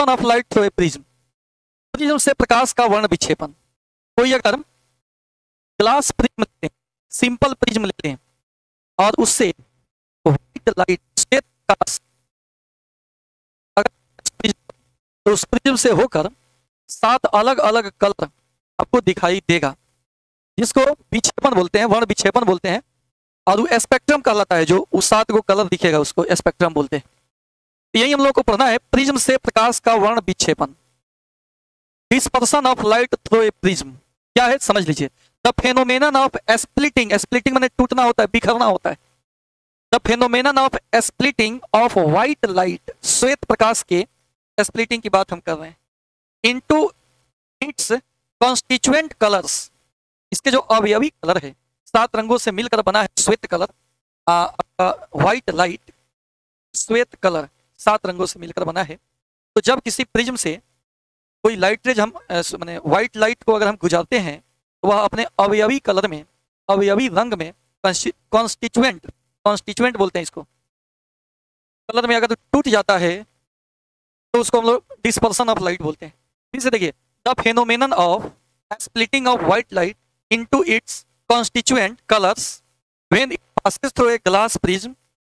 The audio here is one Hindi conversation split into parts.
Of light through a prism, prism से प्रकाश का वर्ण विक्षेपन। कोई अगर ग्लास प्रिज्म लेते हैं, सिंपल प्रिज्म लेते हैं और उससे व्हाइट लाइट श्वेत प्रकाश अगर तो उस प्रिज्म से होकर 7 अलग अलग कलर आपको दिखाई देगा, जिसको विक्षेपण बोलते हैं, वर्ण विक्षेपण बोलते हैं। और वो स्पेक्ट्रम कहलाता है, जो उस 7 को कलर दिखेगा उसको स्पेक्ट्रम बोलते हैं। तो यही हम लोग को पढ़ना है, प्रिज्म से प्रकाश का वर्ण विक्षेपन, dispersion of light through a prism. क्या है समझ लीजिए। The phenomenon of splitting, splitting माने टूटना होता है, बिखरना होता है। The phenomenon of splitting of white light, श्वेत प्रकाश के स्प्लिटिंग की बात हम कर रहे हैं, इनटू इट्स कॉन्स्टिट्यूएंट कलर्स, इसके जो अवयवी कलर है, 7 रंगों से मिलकर बना है श्वेत कलर, व्हाइट लाइट श्वेत कलर 7 रंगों से मिलकर बना है। तो जब किसी प्रिज्म से कोई लाइट रेज हम माने व्हाइट लाइट को अगर हम गुजारते हैं, तो वह अपने अवयवी कलर में, अवयवी रंग में, कॉन्स्टिट्यूएंट, कॉन्स्टिट्यूएंट बोलते हैं इसको, कलर में अगर टूट जाता है तो उसको हम लोग डिस्पर्सन ऑफ लाइट बोलते हैं। फिर से देखिए, the phenomenon of splitting of white light into its constituent colors when it passes through a glass prism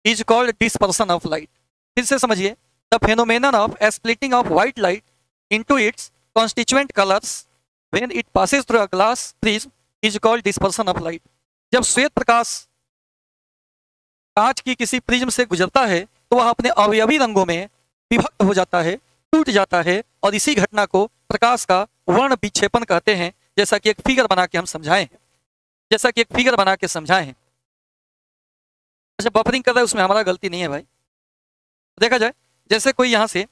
is called dispersion of light। फिर से समझिए, the phenomenon of splitting of white light into its constituent colors when it passes through a glass prism is called dispersion of light। जब श्वेत प्रकाश कांच की किसी प्रिज्म से गुजरता है तो वह अपने अवयवी रंगों में विभक्त हो जाता है, टूट जाता है, और इसी घटना को प्रकाश का वर्ण विक्षेपन कहते हैं, जैसा कि एक फिगर बना के हम समझाए हैं, जैसा कि एक फिगर बना के समझाए हैं। अच्छा, बफरिंग कर रहा है, उसमें हमारा गलती नहीं है भाई। देखा जाए, जैसे कोई यहां से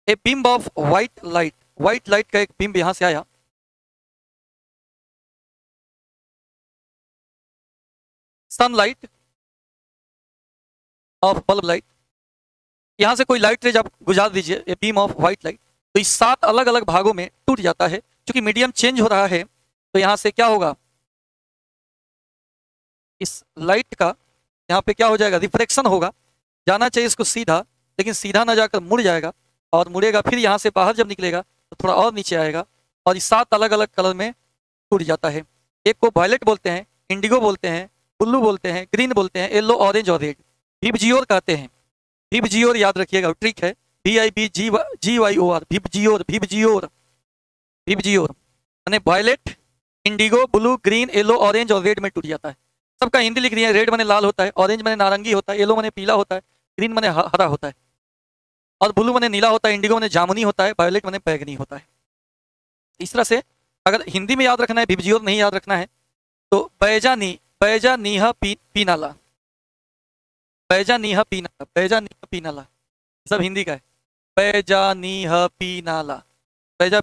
a beam of white light, white light का एक बीम यहां से आया, सनलाइट ऑफ बल्ब लाइट, यहां से कोई लाइट रेज आप गुजार दीजिए, a beam of white light, तो इस 7 अलग अलग भागों में टूट जाता है। क्योंकि मीडियम चेंज हो रहा है, तो यहां से क्या होगा, इस लाइट का यहाँ पे क्या हो जाएगा, रिफ्रैक्शन होगा। जाना चाहिए इसको सीधा, लेकिन सीधा ना जाकर मुड़ जाएगा, और मुड़ेगा फिर यहाँ से बाहर जब निकलेगा तो थोड़ा और नीचे आएगा, और इस 7 अलग अलग कलर में टूट जाता है। एक को वायलेट बोलते हैं, इंडिगो बोलते हैं, ब्लू बोलते हैं, ग्रीन बोलते हैं, येलो, ऑरेंज और रेड, विबजियोर कहते हैं। विबजियोर याद रखिएगा, ट्रिक है, VIBGYOR, विबजियोर, विबजियोर, विबजियोर यानी violet, indigo, blue, green, yellow, orange और रेड में टूट जाता है। सबका हिंदी लिख रही है, रेड माने लाल होता है, ऑरेंज माने नारंगी होता है, येलो माने पीला होता है, ग्रीन माने हरा होता है, और ब्लू माने नीला होता है, इंडिगो माने जामुनी होता है, वायलेट माने बैगनी होता है। इस तरह से अगर हिंदी में याद रखना है, विबजियोर नहीं याद रखना है, तो बैजा नीहा पीनाला, बैजा नीहा पीनाला, बैजा नीहा पीनाला, सब हिंदी का है। बैजा नीहा पीनाला, बैजा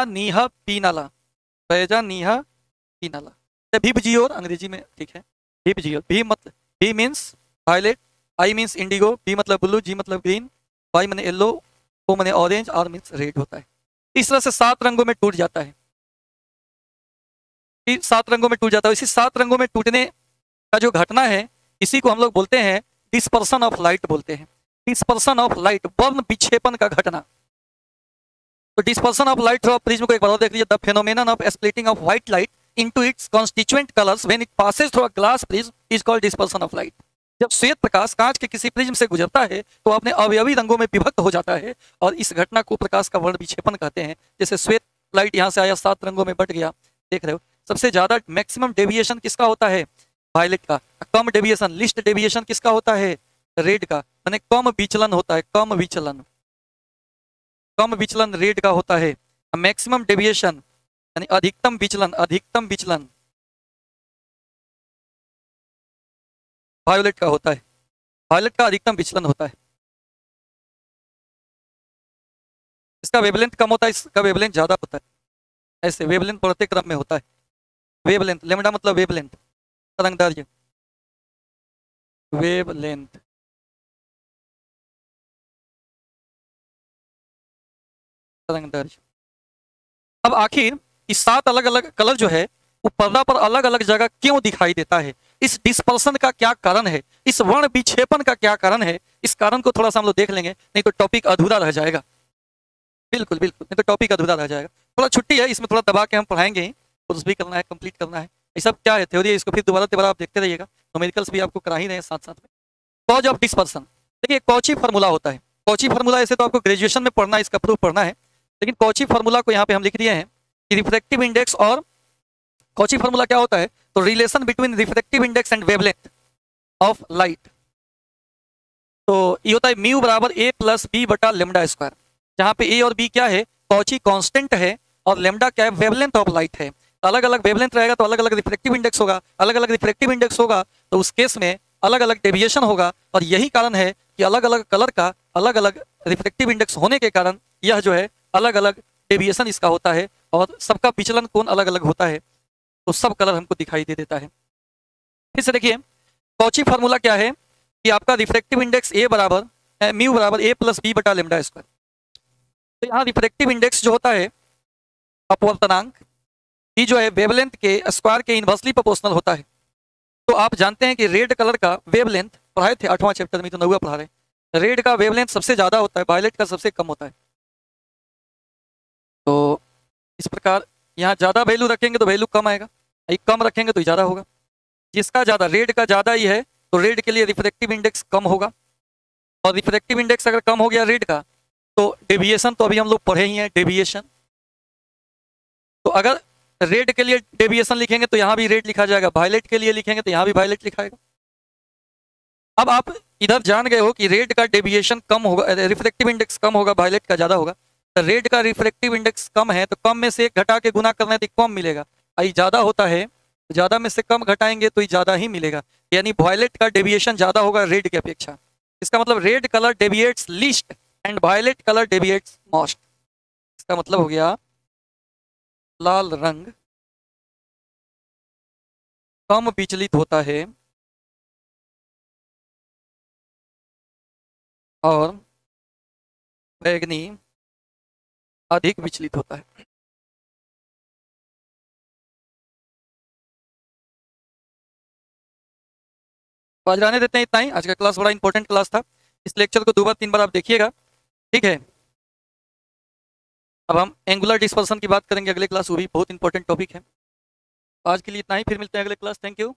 नीहा पीनाला, बैजा नीहा पीनाला। विबजियोर अंग्रेजी में ठीक है, VIBGYOR. V means violet, I means indigo, B मतलब ब्लू, G मतलब ग्रीन, Y माने येलो, O माने ऑरेंज, R मीन्स रेड होता है। इस तरह से 7 रंगों में टूट जाता है, 7 रंगों में टूट जाता है। इसी 7 रंगों में टूटने का जो घटना है, इसी को हम लोग बोलते हैं डिस्पर्सन ऑफ लाइट बोलते हैं। डिस्पर्सन ऑफ लाइट, वर्ण विक्षेपन का घटना। तो dispersion of light through prism को एक बार और देख लीजिए, the phenomenon of splitting of white light into its constituent colors when it passes through a glass prism is called dispersion of light। जब श्वेत प्रकाश कांच के किसी प्रिज्म से गुजरता है तो अपने अवयवी रंगों में विभक्त हो जाता है, और इस घटना को प्रकाश का वर्ण विक्षेपन कहते हैं। जैसे श्वेत लाइट यहाँ से आया, 7 रंगों में बट गया, देख रहे हो। सबसे ज्यादा मैक्सिमम डेविएशन किसका होता है, वायलेट का। कम डेविएशन, लिस्ट डेविएशन किसका होता है, रेड का। माने कम विचलन होता है, कम विचलन, कम विचलन रेड का होता है। मैक्सिमम डेविएशन यानी अधिकतम विचलन, अधिकतम विचलन वायोलेट का होता है, वायोलेट का अधिकतम विचलन होता है। इसका वेवलेंथ कम होता है, इसका वेवलेंथ ज्यादा होता है। ऐसे वेवलेंथ बढ़ते क्रम में होता है। वेवलेंथ, लेमडा मतलब वेवलेंथ, तरंगदैर्घ्य, वेवलेंथ। तरंगदैर्घ्य। अब आखिर इस 7 अलग अलग कलर जो है वो पर्दा पर अलग अलग जगह क्यों दिखाई देता है, इस डिस्पर्सन का क्या कारण है, इस वर्ण विक्षेपण का क्या कारण है, इस कारण को थोड़ा सा हम लोग देख लेंगे, नहीं तो टॉपिक अधूरा रह जाएगा। बिल्कुल बिल्कुल, नहीं तो टॉपिक अधूरा रह जाएगा। थोड़ा छुट्टी है, इसमें थोड़ा दबा के हम पढ़ाएंगे ही, कोर्स भी करना है, कंप्लीट करना है। ये सब क्या है, थ्योरी है, इसको फिर दोबारा आप देखते रहिएगा। न्यूमेरिकल्स भी आपको करा ही रहे हैं साथ साथ में। कॉज ऑफ डिस्पर्सन, देखिए कॉची फार्मूला होता है। कॉची फार्मूला ऐसे तो आपको ग्रेजुएशन में पढ़ना है, इसका प्रूफ पढ़ना है, लेकिन कॉची फार्मूला को यहाँ पे हम लिख दिए हैं कि रिफ्रैक्टिव इंडेक्स और कॉची फार्मूला क्या होता है, तो relation between refractive index and wavelength of light. तो ये होता है म्यू बराबर ए प्लस बी बटा लेमडा स्क्वायर, जहाँ पे ए और बी क्या है, कॉची कांस्टेंट है, और लेमडा क्या है, वेवलेंथ ऑफ लाइट है। तो अलग अलग वेवलेंथ रहेगा तो अलग अलग रिफ्रैक्टिव इंडेक्स होगा, अलग अलग रिफ्रैक्टिव इंडेक्स होगा तो उस केस में अलग अलग डेविएशन होगा। और यही कारण है कि अलग अलग कलर का अलग अलग रिफ्रैक्टिव इंडेक्स होने के कारण यह जो है अलग अलग डेविएशन इसका होता है, और सबका विचलन कोण अलग अलग होता है, तो सब कलर हमको दिखाई दे देता है। फिर से देखिए कॉची फार्मूला क्या है कि आपका रिफ्रैक्टिव इंडेक्स ए बराबर म्यू बराबर ए प्लस बी बटा लेमडा स्क्वायर। तो यहाँ रिफ्रैक्टिव इंडेक्स जो होता है अपवर्तनांक, ये जो है वेवलेंथ के स्क्वायर के इनवर्सली प्रोपोर्शनल होता है। तो आप जानते हैं कि रेड कलर का वेवलेंथ पढ़ाए थे 8वां चैप्टर में, तो 9वां पढ़ा रहे हैं। रेड का वेवलेंथ सबसे ज्यादा होता है, वायलेट का सबसे कम होता है। तो इस प्रकार यहाँ ज्यादा वैल्यू रखेंगे तो वैल्यू कम आएगा, कम रखेंगे तो ज्यादा होगा। जिसका ज्यादा, रेड का ज्यादा ही है तो रेड के लिए रिफ्रैक्टिव इंडेक्स कम होगा, और रिफ्रैक्टिव इंडेक्स अगर कम हो गया रेड का तो डेविएशन तो अभी हम लोग पढ़े ही हैं, डेविएशन। तो अगर रेड के लिए डेविएशन लिखेंगे तो यहाँ भी रेड लिखा जाएगा, वायलेट के लिए लिखेंगे तो यहाँ भी वायलेट लिखाएगा। अब आप इधर जान गए हो कि रेड का डेविएशन कम होगा, रिफ्रैक्टिव इंडेक्स कम होगा, वायलेट का ज्यादा होगा। तो रेड का रिफ्रैक्टिव इंडेक्स कम है तो कम में से एक घटा के गुना करना है तो कम मिलेगा, आई ज्यादा होता है तो ज्यादा में से कम घटाएंगे तो ज्यादा ही मिलेगा, यानी वायलेट का डेविएशन ज्यादा होगा रेड की अपेक्षा। इसका मतलब red colour deviates least and violet colour deviates most. इसका मतलब हो गया लाल रंग कम विचलित होता है और बैगनी अधिक विचलित होता है। तो आज रहने देते हैं इतना ही। आज का क्लास बड़ा इंपॉर्टेंट क्लास था, इस लेक्चर को 2 बार 3 बार आप देखिएगा, ठीक है। अब हम एंगुलर डिस्पर्सन की बात करेंगे अगले क्लास, वो भी बहुत इंपॉर्टेंट टॉपिक है। आज के लिए इतना ही, फिर मिलते हैं अगले क्लास। Thank you.